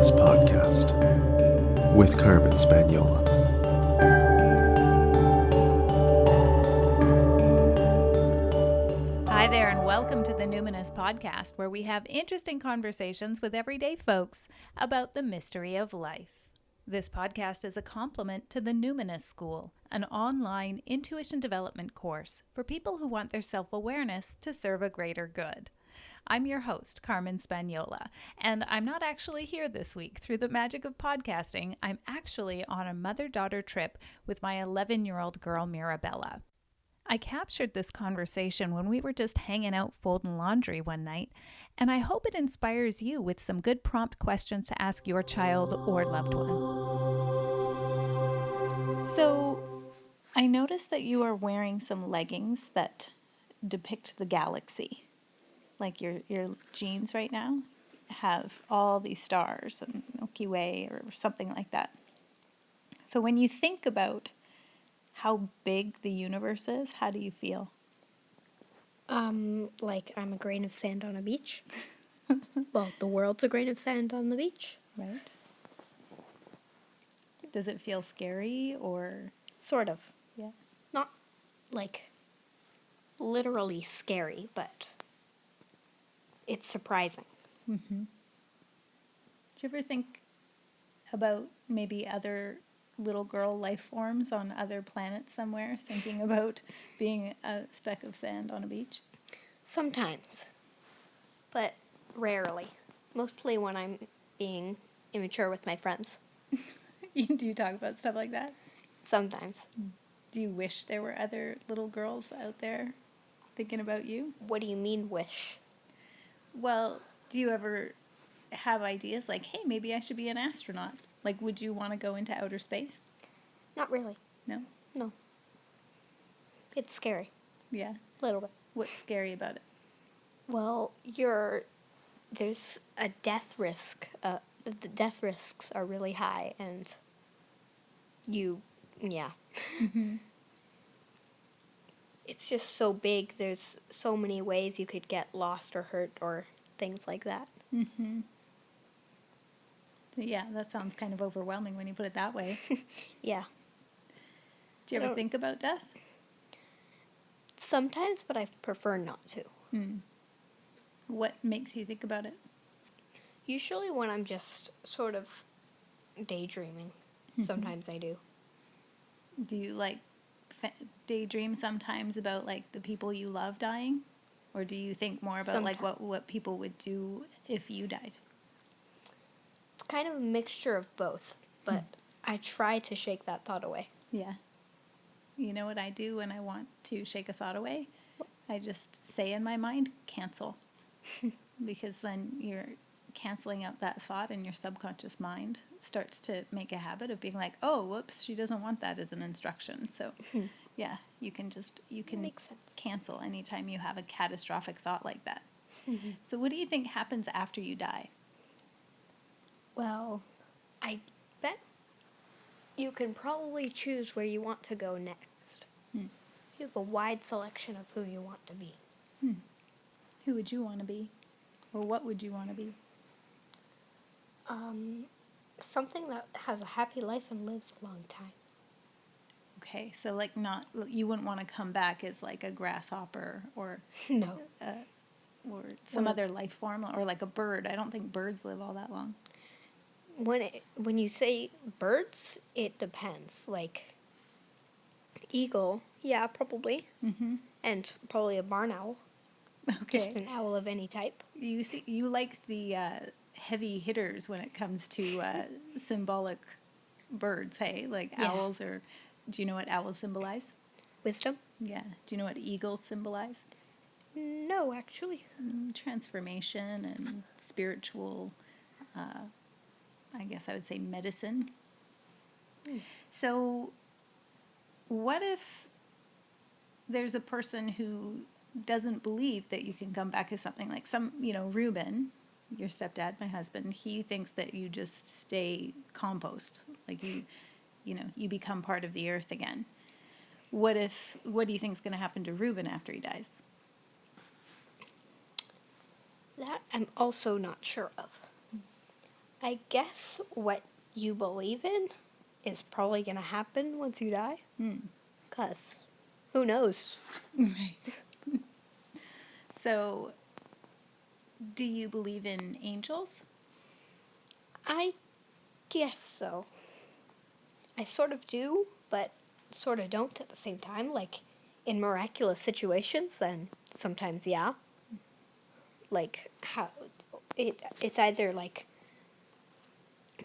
Numinous Podcast with Carmen Spaniola. Hi there, and welcome to the Numinous Podcast, where we have interesting conversations with everyday folks about the mystery of life. This podcast is a complement to the Numinous School, an online intuition development course for people who want their self-awareness to serve a greater good. I'm your host, Carmen Spaniola, and I'm not actually here this week. Through the magic of podcasting, I'm actually on a mother-daughter trip with my 11-year-old girl, Mirabella. I captured this conversation when we were just hanging out folding laundry one night, and I hope it inspires you with some good prompt questions to ask your child or loved one. So, I noticed that you are wearing some leggings that depict the galaxy. Like your jeans right now have all these stars and Milky Way or something like that. So when you think about how big the universe is, how do you feel? Like I'm a grain of sand on a beach. Well, the world's a grain of sand on the beach. Right. Does it feel scary or? Sort of. Yeah. Not, like, literally scary, but it's surprising. Mm-hmm. Do you ever think about maybe other little girl life forms on other planets somewhere, thinking about being a speck of sand on a beach? Sometimes, but rarely. Mostly when I'm being immature with my friends. Do you talk about stuff like that? Sometimes. Do you wish there were other little girls out there thinking about you? What do you mean, wish? Well, do you ever have ideas like, hey, maybe I should be an astronaut? Like, would you want to go into outer space? Not really. No? No. It's scary. Yeah. A little bit. What's scary about it? Well, there's a death risk. The death risks are really high, and yeah. Mm-hmm. It's just so big. There's so many ways you could get lost or hurt or things like that. Mm-hmm. So yeah, that sounds kind of overwhelming when you put it that way. Yeah. Do you ever think about death? Sometimes, but I prefer not to. What makes you think about it? Usually when I'm just sort of daydreaming. Sometimes I do. Do you like daydream sometimes about like the people you love dying? Or do you think more about like what people would do if you died? It's kind of a mixture of both, but I try to shake that thought away. Yeah. You know what I do when I want to shake a thought away? I just say in my mind, cancel. Because then you're canceling out that thought and your subconscious mind starts to make a habit of being like, oh, whoops, she doesn't want that as an instruction. So, yeah, you can Makes sense. cancel anytime you have a catastrophic thought like that. So what do you think happens after you die? Well, I bet you can probably choose where you want to go next. You have a wide selection of who you want to be. Who would you want to be? Or what would you want to be? Something that has a happy life and lives a long time. Okay, so like you wouldn't want to come back as like a grasshopper or No. or some other life form or like a bird. I don't think birds live all that long. When you say birds, it depends. Like eagle, yeah, probably. And probably a barn owl. Okay. Just an owl of any type. You like the heavy hitters when it comes to symbolic birds, hey? Like Yeah. owls or... Do you know what owls symbolize? Wisdom? Yeah. Do you know what eagles symbolize? No, actually. Transformation and spiritual, I guess I would say medicine. So what if there's a person who doesn't believe that you can come back as something like Reuben, your stepdad, my husband, he thinks that you just stay compost, like you become part of the earth again. What do you think is going to happen to Reuben after he dies? That I'm also not sure of. I guess what you believe in is probably going to happen once you die. Because who knows? Right. So, do you believe in angels? I guess so. I sort of do, but sort of don't at the same time. Like, in miraculous situations, then sometimes, yeah. Like, how it's either like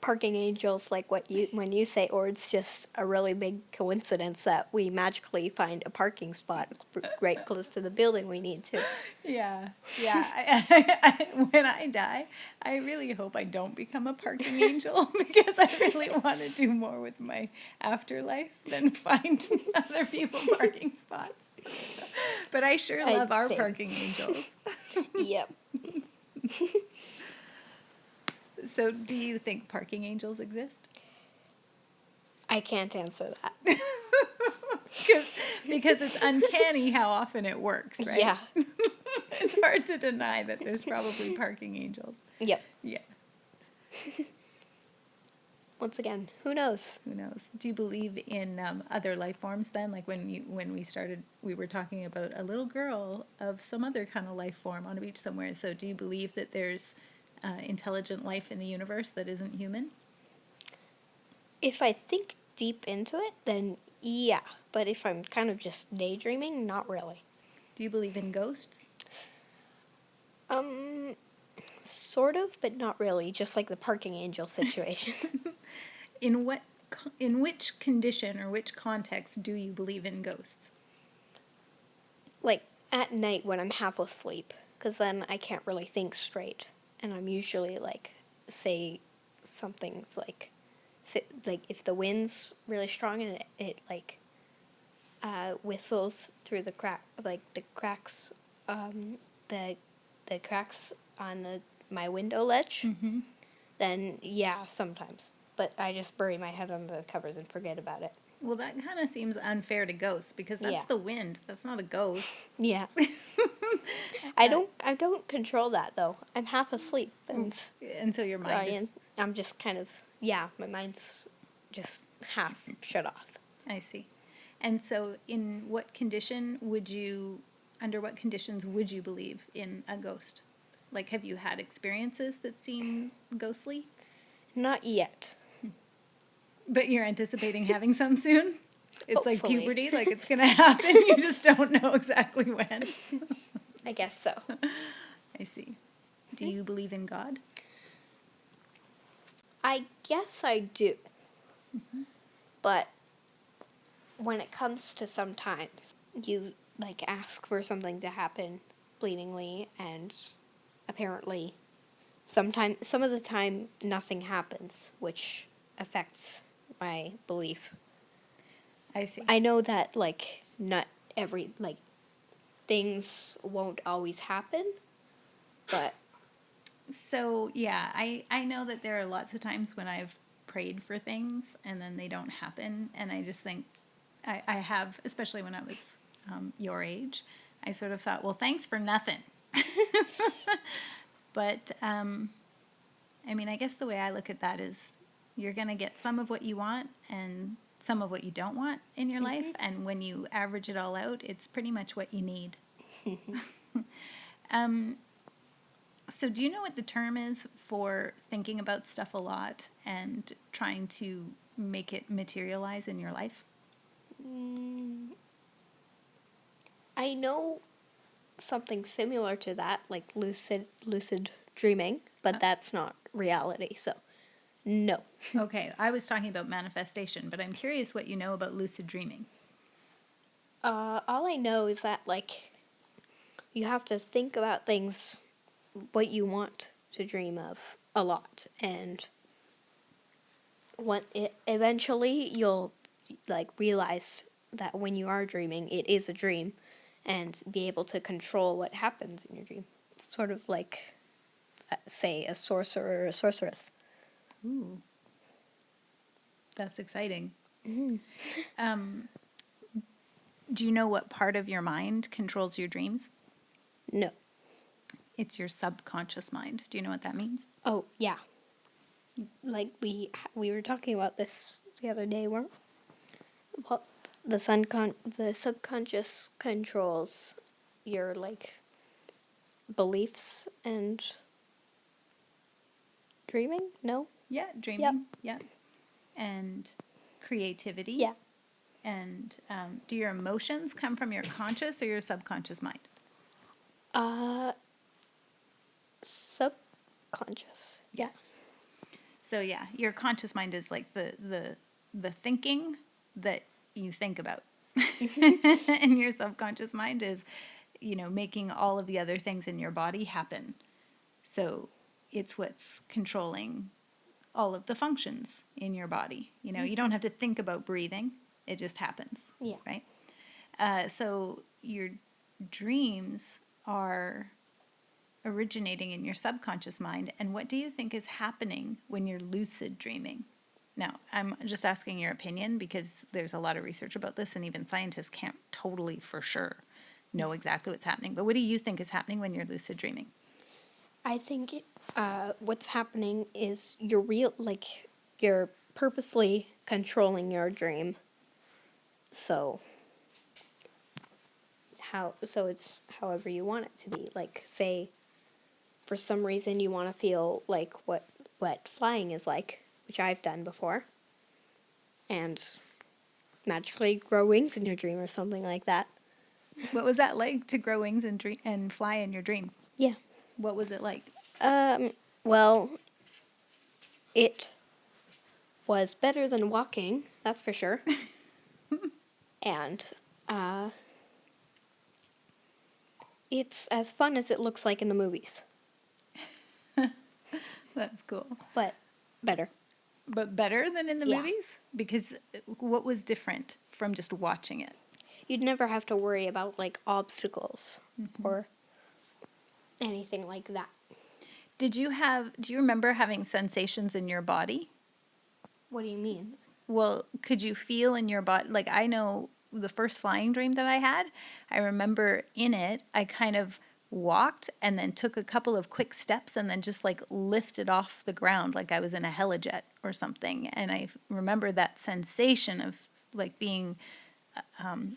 parking angels, like when you say, or it's just a really big coincidence that we magically find a parking spot right close to the building we need to. Yeah. When I die, I really hope I don't become a parking angel because I really want to do more with my afterlife than find other people parking spots. But I sure love our Same. parking angels. Yep. So, do you think parking angels exist? I can't answer that. Because it's uncanny how often it works, right? Yeah. It's hard to deny that there's probably parking angels. Yep. Yeah. Once again, who knows? Who knows? Do you believe in other life forms then? Like when we started, we were talking about a little girl of some other kind of life form on a beach somewhere. So do you believe that there's intelligent life in the universe that isn't human? If I think deep into it, then yeah. But if I'm kind of just daydreaming, not really. Do you believe in ghosts? Sort of, but not really. Just like the parking angel situation. In which condition or which context do you believe in ghosts? Like at night when I'm half asleep, because then I can't really think straight, and I'm usually like, say, something's like if the wind's really strong and it like whistles through the crack, like the cracks, the cracks on my window ledge, then yeah, sometimes. But I just bury my head under the covers and forget about it. Well, that kind of seems unfair to ghosts because that's Yeah. the wind. That's not a ghost. Yeah. I don't control that though. I'm half asleep and And so your mind is... I'm just kind of, yeah, my mind's just half shut off. I see. And so under what conditions would you believe in a ghost? Like, have you had experiences that seem ghostly? Not yet. But you're anticipating having some soon? It's like Hopefully. puberty, like it's going to happen. You just don't know exactly when. I guess so. I see. Do you believe in God? I guess I do. But when it comes to sometimes you like ask for something to happen bleedingly and apparently some of the time nothing happens, which affects my belief. I see. I know that like not every like things won't always happen, but So, yeah, I know that there are lots of times when I've prayed for things and then they don't happen. And I just think, I have, especially when I was your age, I sort of thought, well, thanks for nothing. But, I mean, I guess the way I look at that is you're going to get some of what you want and some of what you don't want in your life. And when you average it all out, it's pretty much what you need. So do you know what the term is for thinking about stuff a lot and trying to make it materialize in your life? I know something similar to that, like lucid dreaming, but that's not reality. So, no. Okay, I was talking about manifestation, but I'm curious what you know about lucid dreaming. All I know is that like you have to think about things what you want to dream of a lot, and eventually you'll like realize that when you are dreaming, it is a dream, and be able to control what happens in your dream. It's sort of like, say, a sorcerer or a sorceress. Ooh, that's exciting. Do you know what part of your mind controls your dreams? No. It's your subconscious mind. Do you know what that means? Oh, yeah. Like we were talking about this the other day, weren't we? Well, the subconscious controls your like beliefs and dreaming. No. Yeah, dreaming. Yeah. And creativity. Yeah. And do your emotions come from your conscious or your subconscious mind? Subconscious. Yes. So yeah, your conscious mind is like the thinking that you think about. And your subconscious mind is, making all of the other things in your body happen. So it's what's controlling all of the functions in your body. You don't have to think about breathing. It just happens. Yeah. Right? So your dreams are originating in your subconscious mind. And what do you think is happening when you're lucid dreaming? Now, I'm just asking your opinion because there's a lot of research about this, and even scientists can't totally for sure know exactly what's happening. But what do you think is happening when you're lucid dreaming? I think what's happening is you're purposely controlling your dream. So it's however you want it to be. Like, say for some reason you want to feel like what flying is like, which I've done before, and magically grow wings in your dream or something like that. What was that like, to grow wings and fly in your dream? Yeah. What was it like? Well, it was better than walking, that's for sure. And it's as fun as it looks like in the movies, That's cool. but better. But better than in the Yeah. movies? Because what was different from just watching it? You'd never have to worry about like obstacles or anything like that. Do you remember having sensations in your body? What do you mean? Well, could you feel in your body? Like, I know the first flying dream that I had, I remember in it, I kind of walked and then took a couple of quick steps and then just like lifted off the ground like I was in a helijet or something. And I remember that sensation of like being,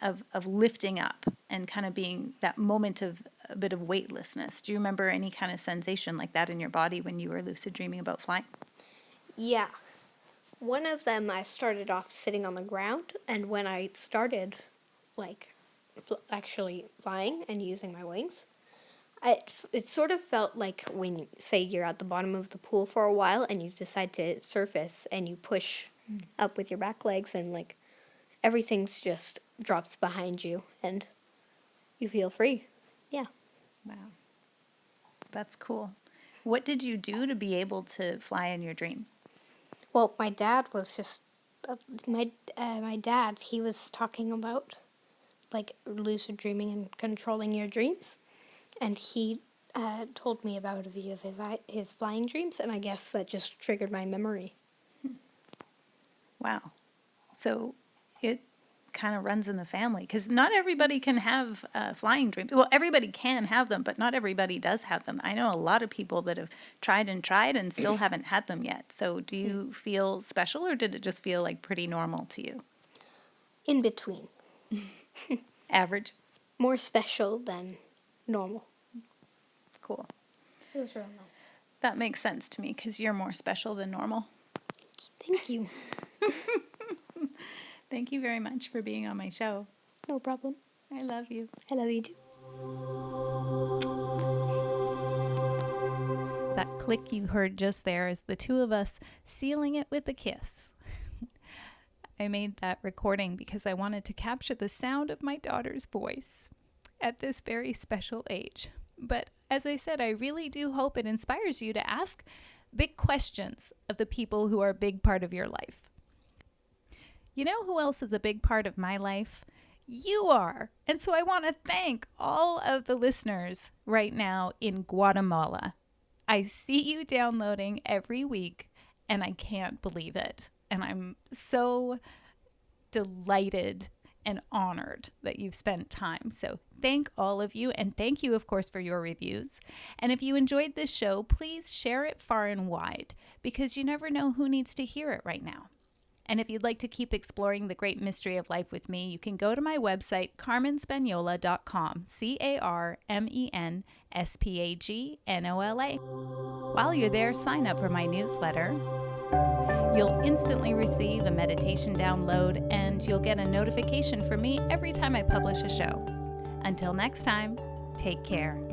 of lifting up and kind of being that moment of a bit of weightlessness. Do you remember any kind of sensation like that in your body when you were lucid dreaming about flying? Yeah. One of them, I started off sitting on the ground, and when I started, like, actually flying and using my wings, it sort of felt like when, say, you're at the bottom of the pool for a while and you decide to surface and you push up with your back legs and, like, everything's just drops behind you and you feel free. Yeah. Wow. That's cool. What did you do to be able to fly in your dream? Well, my dad was just my dad. He was talking about like lucid dreaming and controlling your dreams, and he told me about a few of his flying dreams, and I guess that just triggered my memory. Wow. So it kind of runs in the family, because not everybody can have flying dreams. Well, everybody can have them, but not everybody does have them. I know a lot of people that have tried and still haven't had them yet. So do you feel special, or did it just feel like pretty normal to you? In between, Average? more special than normal. Cool. It was real nice. That makes sense to me, because you're more special than normal. Thank you. Thank you very much for being on my show. No problem. I love you. I love you too. That click you heard just there is the two of us sealing it with a kiss. I made that recording because I wanted to capture the sound of my daughter's voice at this very special age. But as I said, I really do hope it inspires you to ask big questions of the people who are a big part of your life. You know who else is a big part of my life? You are. And so I want to thank all of the listeners right now in Guatemala. I see you downloading every week, and I can't believe it. And I'm so delighted and honored that you've spent time. So thank all of you, and thank you, of course, for your reviews. And if you enjoyed this show, please share it far and wide, because you never know who needs to hear it right now. And if you'd like to keep exploring the great mystery of life with me, you can go to my website, carmenspagnola.com, CarmenSpagnola. While you're there, sign up for my newsletter. You'll instantly receive a meditation download, and you'll get a notification from me every time I publish a show. Until next time, take care.